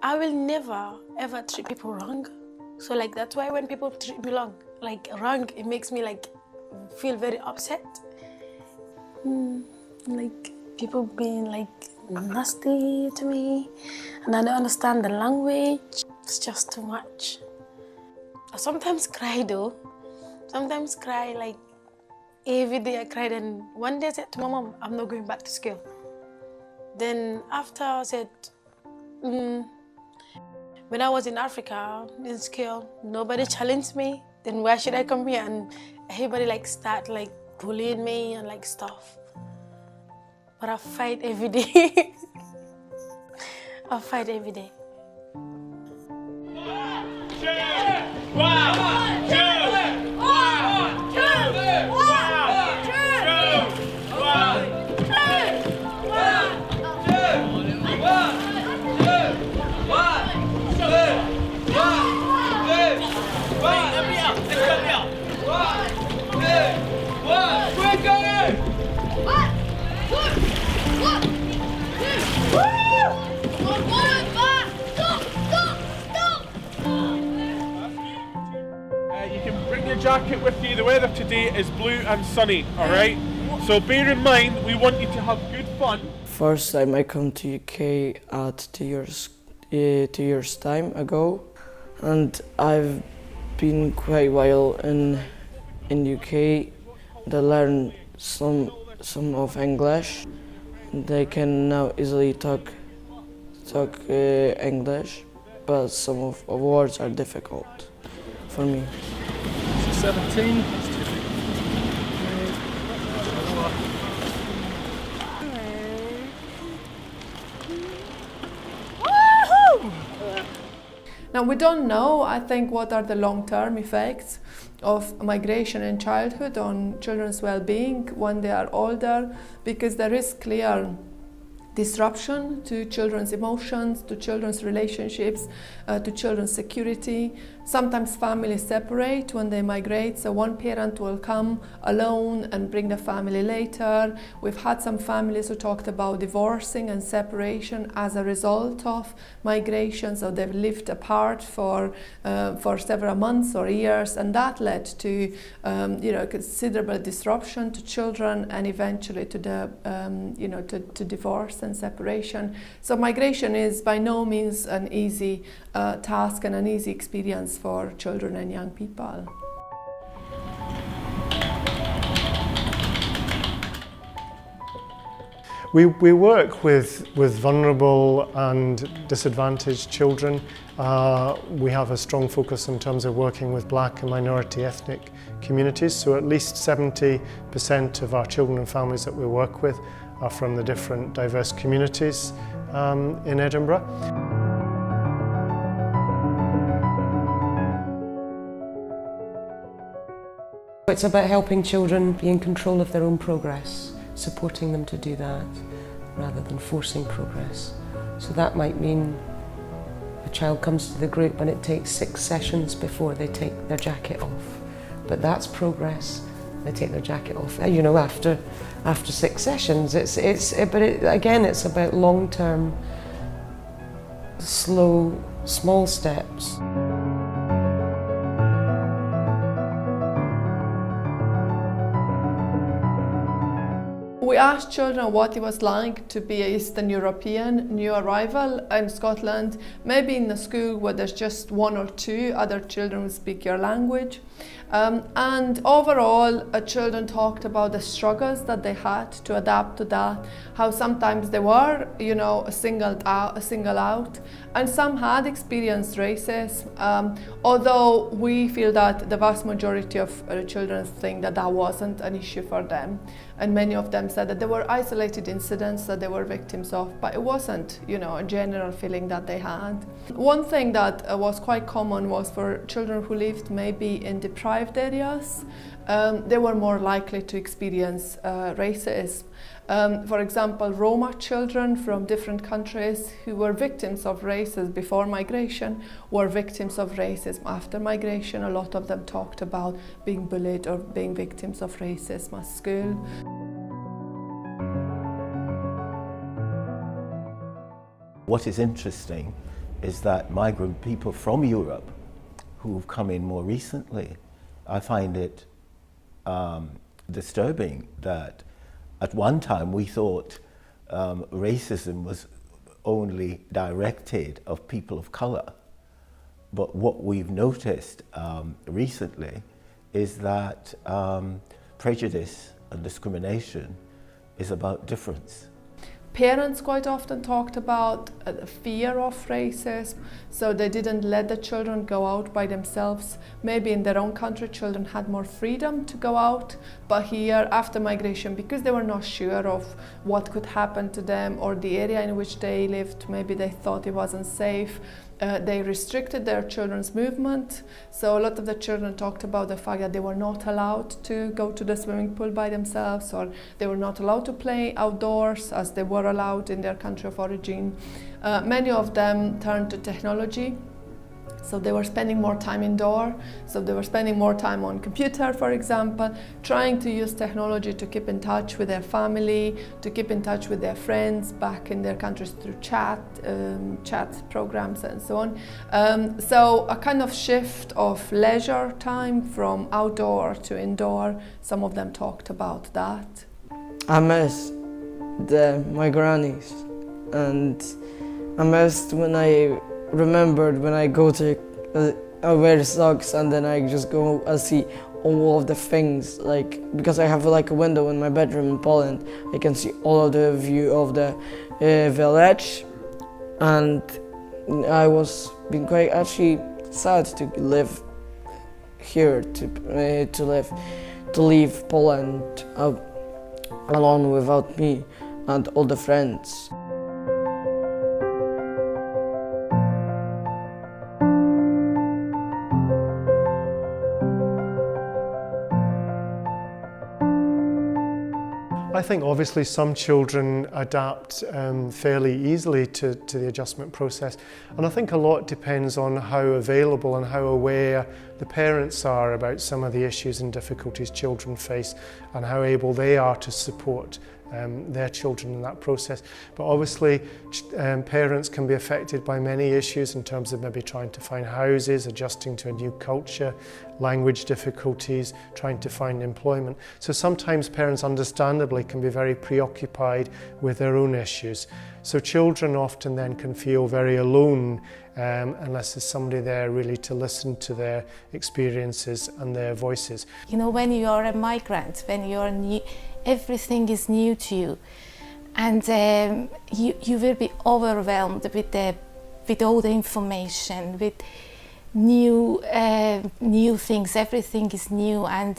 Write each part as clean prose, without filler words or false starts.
I will never ever treat people wrong. So like that's why when people treat me wrong, it makes me like feel very upset. Like people being like nasty to me, and I don't understand the language. It's just too much. I sometimes cry though. Sometimes cry like every day I cried, and one day I said to my mom, I'm not going back to school. Then after I said, when I was in Africa, in school, nobody challenged me. Then why should I come here? And everybody like start like bullying me and like stuff. But I fight every day. I fight every day. You can bring your jacket with you. The weather today is blue and sunny, alright? So bear in mind, we want you to have good fun. First time I come to UK at 2 years time ago, and I've been quite a while in UK. They learn some of English. They can now easily talk English, but some of words are difficult for me. 17. Now we don't know, I think, what are the long-term effects of migration in childhood on children's well-being when they are older, because there is clear disruption to children's emotions, to children's relationships, to children's security. Sometimes families separate when they migrate, so one parent will come alone and bring the family later. We've had some families who talked about divorcing and separation as a result of migration, so they've lived apart for several months or years, and that led to considerable disruption to children and eventually to the to divorce and separation. So migration is by no means an easy task and an easy experience for children and young people. We work with vulnerable and disadvantaged children. We have a strong focus in terms of working with black and minority ethnic communities, so at least 70% of our children and families that we work with are from the different diverse communities in Edinburgh. It's about helping children be in control of their own progress, supporting them to do that rather than forcing progress. So that might mean a child comes to the group and it takes 6 sessions before they take their jacket off. But that's progress. They take their jacket off. You know, after 6 sessions, again, it's about long-term, slow, small steps. We asked children what it was like to be an Eastern European new arrival in Scotland, maybe in a school where there's just 1 or 2 other children who speak your language. And overall, children talked about the struggles that they had to adapt to that, how sometimes they were, singled out, and some had experienced racism, although we feel that the vast majority of children think that that wasn't an issue for them. And many of them said that there were isolated incidents that they were victims of, but it wasn't, a general feeling that they had. One thing that was quite common was for children who lived maybe in deprived areas, they were more likely to experience racism. For example, Roma children from different countries who were victims of racism before migration were victims of racism after migration. A lot of them talked about being bullied or being victims of racism at school. What is interesting is that migrant people from Europe who've come in more recently, I find it disturbing that at one time we thought racism was only directed of people of color. But what we've noticed recently is that prejudice and discrimination is about difference. Parents quite often talked about the fear of racism, so they didn't let the children go out by themselves. Maybe in their own country children had more freedom to go out, but here after migration, because they were not sure of what could happen to them or the area in which they lived, maybe they thought it wasn't safe, they restricted their children's movement. So a lot of the children talked about the fact that they were not allowed to go to the swimming pool by themselves, or they were not allowed to play outdoors as they were allowed in their country of origin. Many of them turned to technology. So they were spending more time indoor, so they were spending more time on computer, for example, trying to use technology to keep in touch with their family, to keep in touch with their friends back in their countries through chat programs and so on. So a kind of shift of leisure time from outdoor to indoor. Some of them talked about that. I miss my grannies, and I missed when I remembered when I go to I wear socks and then I just go and see all of the things, like because I have like a window in my bedroom in Poland, I can see all of the view of the village, and I was being quite actually sad to live here, to leave Poland alone without me and all the friends. I think obviously some children adapt fairly easily to the adjustment process, and I think a lot depends on how available and how aware the parents are about some of the issues and difficulties children face and how able they are to support their children in that process. But obviously parents can be affected by many issues in terms of maybe trying to find houses, adjusting to a new culture, language difficulties, trying to find employment. So sometimes parents understandably can be very preoccupied with their own issues. So children often then can feel very alone unless there's somebody there really to listen to their experiences and their voices. You know, when you are a migrant, when you're new, everything is new to you, and you will be overwhelmed with all the information, with new things. Everything is new, and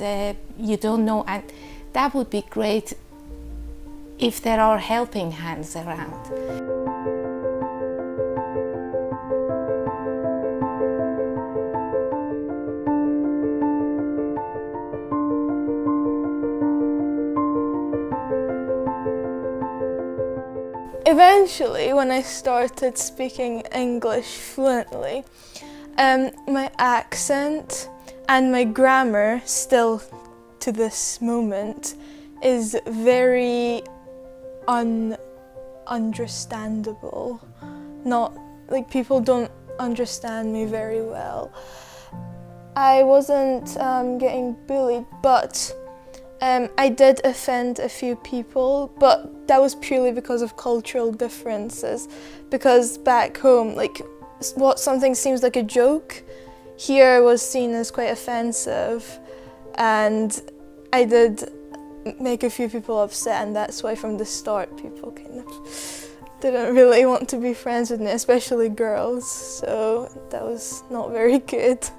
you don't know. And that would be great if there are helping hands around. Eventually, when I started speaking English fluently, my accent and my grammar, still to this moment, is very ununderstandable. Not like people don't understand me very well. I wasn't getting bullied, but I did offend a few people, but that was purely because of cultural differences. Because back home, like something seems like a joke, here was seen as quite offensive, and I did make a few people upset, and that's why from the start people kind of didn't really want to be friends with me, especially girls, so that was not very good.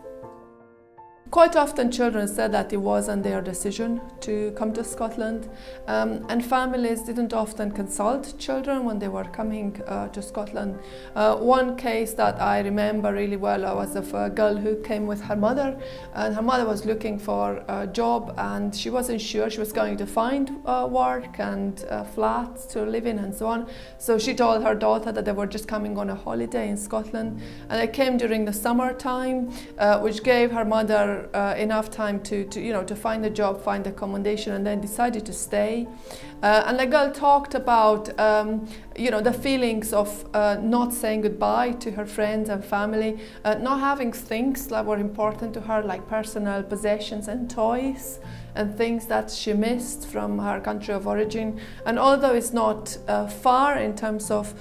Quite often children said that it wasn't their decision to come to Scotland, and families didn't often consult children when they were coming to Scotland. One case that I remember really well was of a girl who came with her mother, and her mother was looking for a job, and she wasn't sure she was going to find work and flats to live in and so on. So she told her daughter that they were just coming on a holiday in Scotland, and they came during the summertime, which gave her mother enough time to find a job, find accommodation, and then decided to stay. And the girl talked about the feelings of not saying goodbye to her friends and family, not having things that were important to her, like personal possessions and toys, and things that she missed from her country of origin. And although it's not far in terms of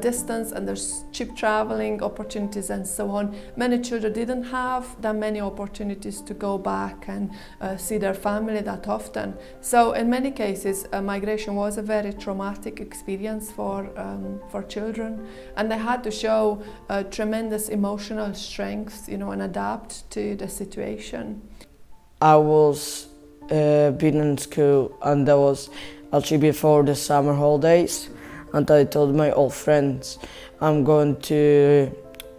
distance, and there's cheap traveling opportunities and so on, many children didn't have that many opportunities to go back and see their family that often. So in many cases, migration was a very traumatic experience for children, and they had to show tremendous emotional strength, and adapt to the situation. I was been in school, and that was actually before the summer holidays, and I told my old friends I'm going to,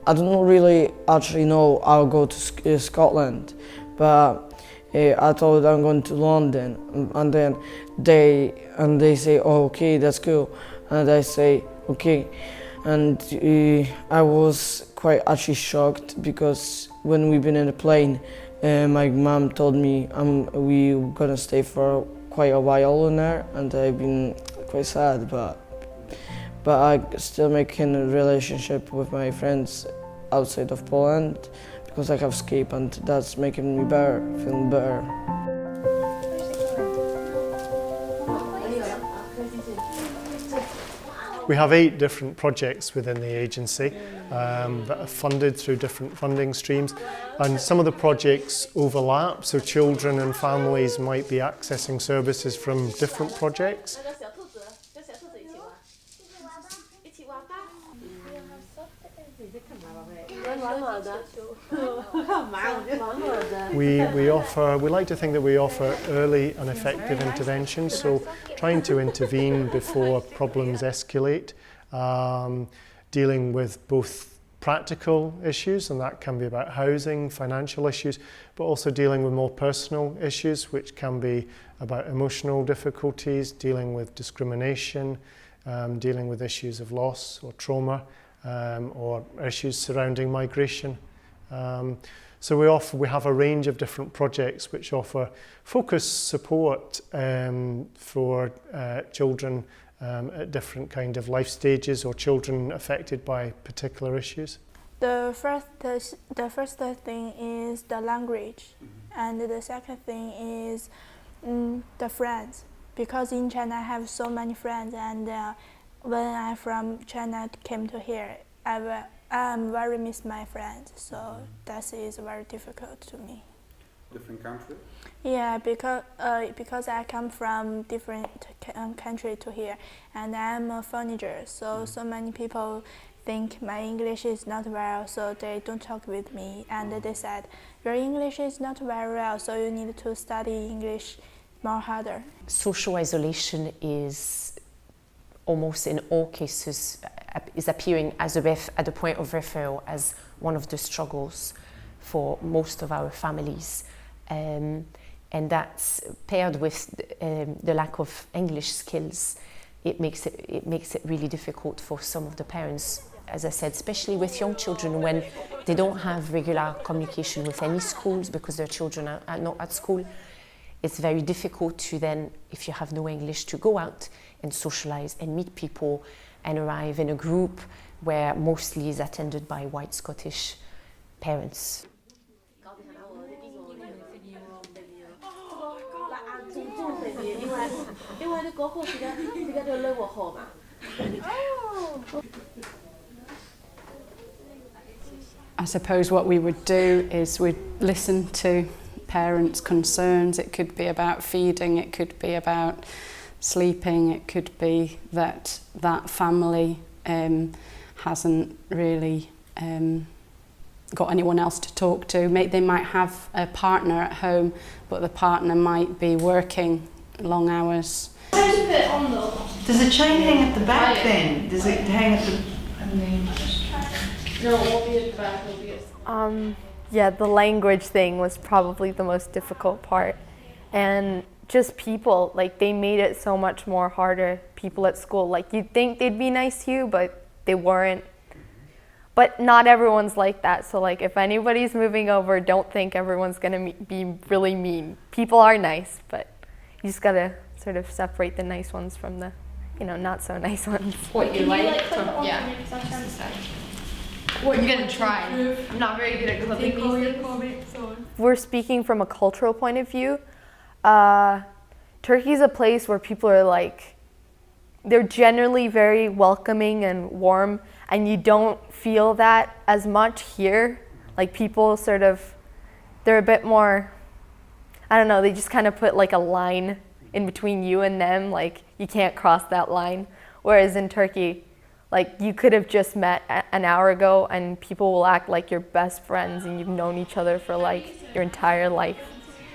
I don't really actually know I'll go to Scotland, but I told I'm going to London, and then they say, oh, okay, that's cool, and I say okay, and I was quite actually shocked, because when we've been in the plane, my mom told me we were gonna stay for quite a while in there, and I've been quite sad, but I still making a relationship with my friends outside of Poland, because I have escaped, and that's making me better, feeling better. We have 8 different projects within the agency that are funded through different funding streams, and some of the projects overlap, so children and families might be accessing services from different projects. We like to think that we offer early and effective intervention, so trying to intervene before problems escalate, dealing with both practical issues, and that can be about housing, financial issues, but also dealing with more personal issues, which can be about emotional difficulties, dealing with discrimination, dealing with issues of loss or trauma, or issues surrounding migration. So we have a range of different projects which offer focused support for children at different kind of life stages, or children affected by particular issues. The first thing is the language, and the second thing is the friends. Because in China I have so many friends, and when I from China came to here, I very miss my friends, so that is very difficult to me. Different country? Yeah, because I come from different country to here, and I'm a foreigner, so many people think my English is not well, so they don't talk with me, and they said, your English is not very well, so you need to study English more harder. Social isolation is almost in all cases is appearing as at the point of referral as one of the struggles for most of our families, and that's paired with the lack of English skills. It makes it really difficult for some of the parents, as I said, especially with young children, when they don't have regular communication with any schools because their children are not at school. It's very difficult to then, if you have no English, to go out and socialize and meet people and arrive in a group where mostly is attended by white Scottish parents. I suppose what we would do is we'd listen to parents' concerns. It could be about feeding, it could be about sleeping, it could be that family hasn't really got anyone else to talk to. They might have a partner at home, but the partner might be working long hours. Does the chain hang at the back then? Does it hang at the... No, it won't be at the back, it'll be at... Yeah, the language thing was probably the most difficult part. And just people, like, they made it so much more harder. People at school, like, you'd think they'd be nice to you, but they weren't. But not everyone's like that, so like if anybody's moving over, don't think everyone's gonna be really mean. People are nice, but you just gotta sort of separate the nice ones from the, not so nice ones. What you like? Yeah. I'm gonna try. I'm not very good at clipping these things. We're speaking from a cultural point of view. Turkey's a place where people are they're generally very welcoming and warm, and you don't feel that as much here. People they're a bit more, I don't know, they just kind of put a line in between you and them, you can't cross that line. Whereas in Turkey, you could have just met an hour ago and people will act like you're best friends and you've known each other for your entire life.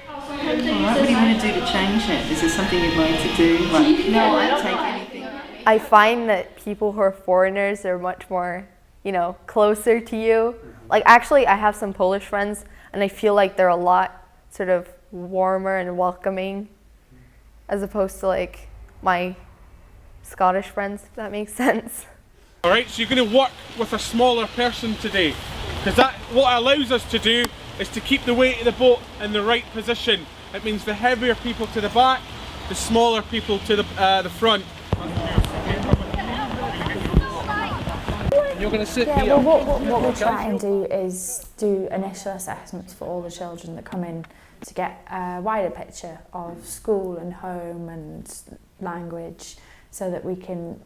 What do you want to do to change it? Is there something you'd like to do? No, I don't take anything. I find that people who are foreigners are much more, closer to you. Actually, I have some Polish friends and I feel like they're a lot sort of warmer and welcoming as opposed to my Scottish friends, if that makes sense. Alright, so you're going to work with a smaller person today, because that what it allows us to do is to keep the weight of the boat in the right position. It means the heavier people to the back, the smaller people to the front. You're going to sit here. Well, what we try and do is do initial assessments for all the children that come in to get a wider picture of school and home and language, so that we can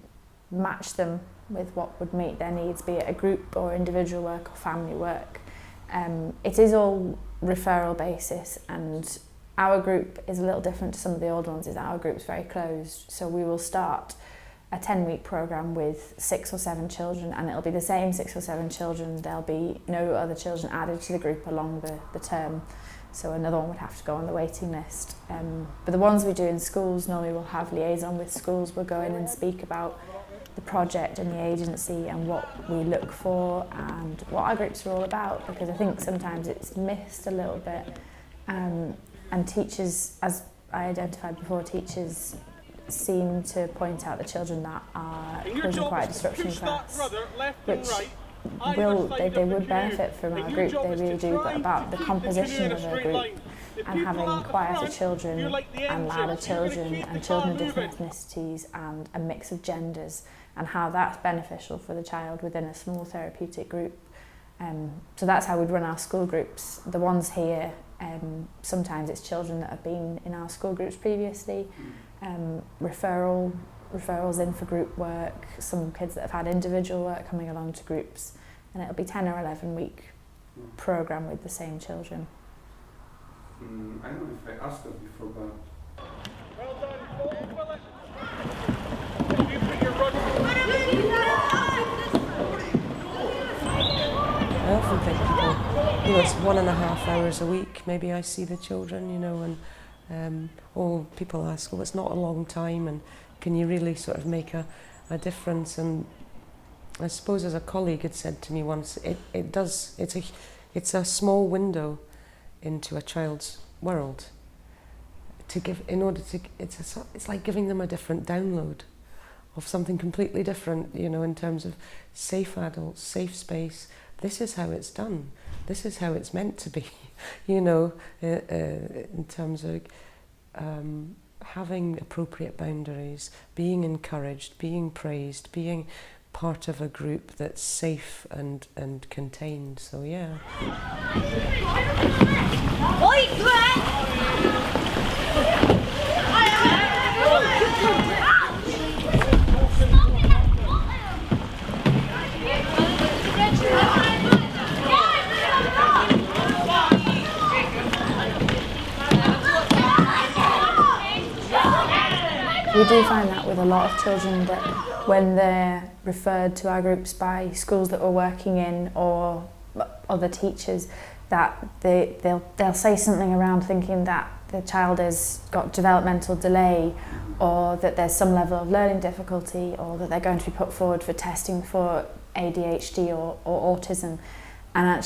match them with what would meet their needs, be it a group or individual work or family work. It is all referral basis, and our group is a little different to some of the old ones. Our group's very closed, so we will start a 10-week programme with 6 or 7 children, and it'll be the same 6 or 7 children. There'll be no other children added to the group along the term, so another one would have to go on the waiting list. But the ones we do in schools, normally we'll have liaison with schools. We'll go in and speak about the project and the agency and what we look for and what our groups are all about, because I think sometimes it's missed a little bit. And teachers, as I identified before, teachers seem to point out the children that are causing quite a disruption in class, which they would benefit from our group, they really do, but about the composition of our group and having quieter children and louder children and children of different ethnicities and a mix of genders, and how that's beneficial for the child within a small therapeutic group. So that's how we'd run our school groups. The ones here, sometimes it's children that have been in our school groups previously, referrals in for group work, some kids that have had individual work coming along to groups, and it'll be 10 or 11 week programme with the same children. I don't know if I asked that before, but... Well done, Philip. You put your run. I often think people, it's 1.5 hours a week, maybe I see the children, and people ask, well, it's not a long time, and can you really sort of make a difference? And I suppose, as a colleague had said to me once, it's a small window into a child's world. It's like giving them a different download of something completely different, in terms of safe adults, safe space. This is how it's done. This is how it's meant to be, in terms of having appropriate boundaries, being encouraged, being praised, being part of a group that's safe and contained. So yeah. We do find that with a lot of children, that when they're referred to our groups by schools that we're working in or other teachers, that they'll say something around thinking that the child has got developmental delay, or that there's some level of learning difficulty, or that they're going to be put forward for testing for ADHD or autism. And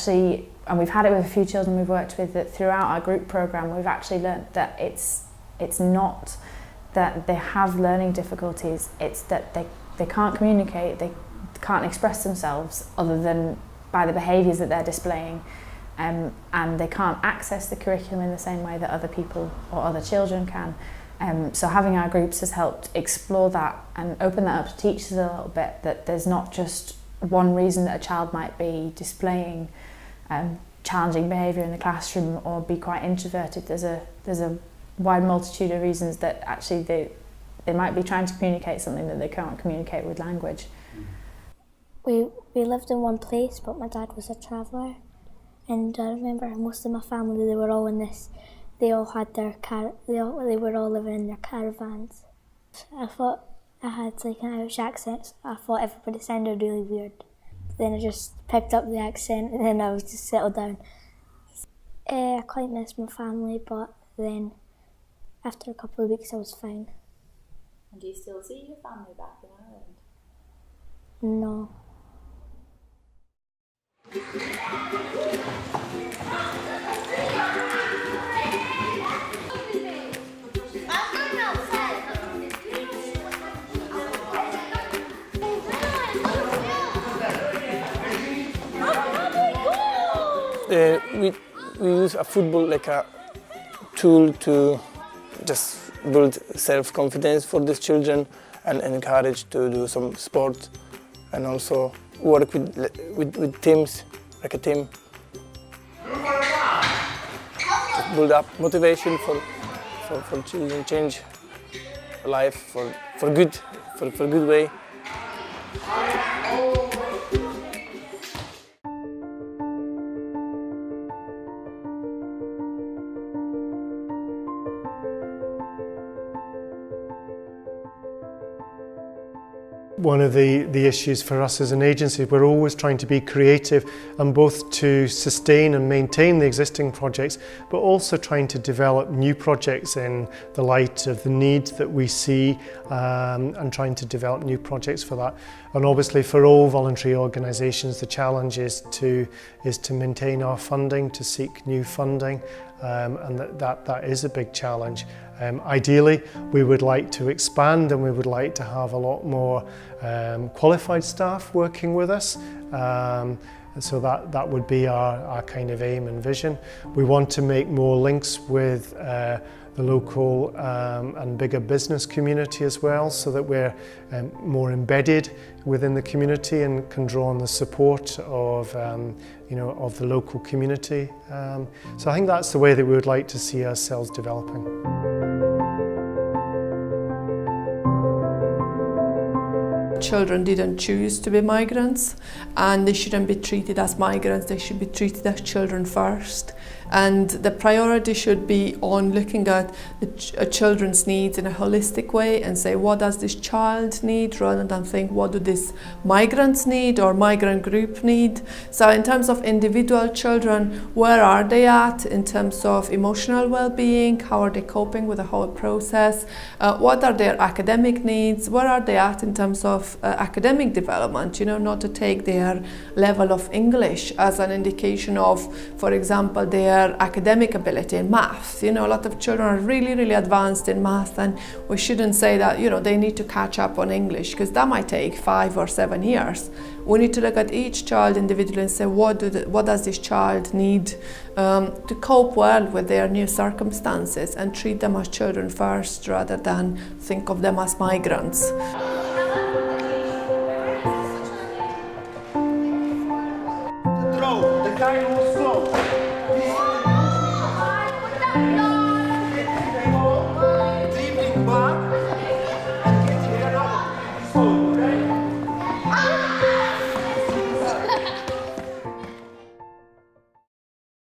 we've had it with a few children we've worked with, that throughout our group programme we've actually learnt that it's not that they have learning difficulties, it's that they can't communicate, they can't express themselves other than by the behaviours that they're displaying, and they can't access the curriculum in the same way that other people or other children can. So having our groups has helped explore that and open that up to teachers a little bit, that there's not just one reason that a child might be displaying challenging behaviour in the classroom or be quite introverted. There's a wide multitude of reasons that actually they might be trying to communicate something that they can't communicate with language. We lived in one place, but my dad was a traveller, and I remember most of my family, they were all in this. They all had their they were all living in their caravans. I thought I had like an Irish accent. So I thought everybody sounded really weird. Then I just picked up the accent, and then I was just settled down. I quite missed my family, but then after a couple of weeks, I was fine. And do you still see your family back in Ireland? No. We use a football like a tool to just build self-confidence for these children and encourage to do some sport, and also work with teams, like a team. Just build up motivation for children, change life for good way. One of the issues for us as an agency, we're always trying to be creative, and both to sustain and maintain the existing projects, but also trying to develop new projects in the light of the need that we see, and trying to develop new projects for that. And obviously for all voluntary organisations, the challenge is to maintain our funding, to seek new funding, and that is a big challenge. Ideally, we would like to expand, and we would like to have a lot more qualified staff working with us. So that would be our kind of aim and vision. We want to make more links with the local and bigger business community as well, so that we're more embedded within the community and can draw on the support of of the local community. So I think that's the way that we would like to see ourselves developing. Children didn't choose to be migrants, and they shouldn't be treated as migrants. They should be treated as children first, and the priority should be on looking at the children's needs in a holistic way and say, what does this child need, rather than think, what do these migrants need or migrant group need. So in terms of individual children, where are they at in terms of emotional well-being? How are they coping with the whole process? What are their academic needs? Where are they at in terms of academic development? Not to take their level of English as an indication of, for example, their academic ability in maths. A lot of children are really, really advanced in maths, and we shouldn't say that they need to catch up on English, because that might take 5 or 7 years. We need to look at each child individually and say, what does this child need to cope well with their new circumstances, and treat them as children first, rather than think of them as migrants. The guy who's slow.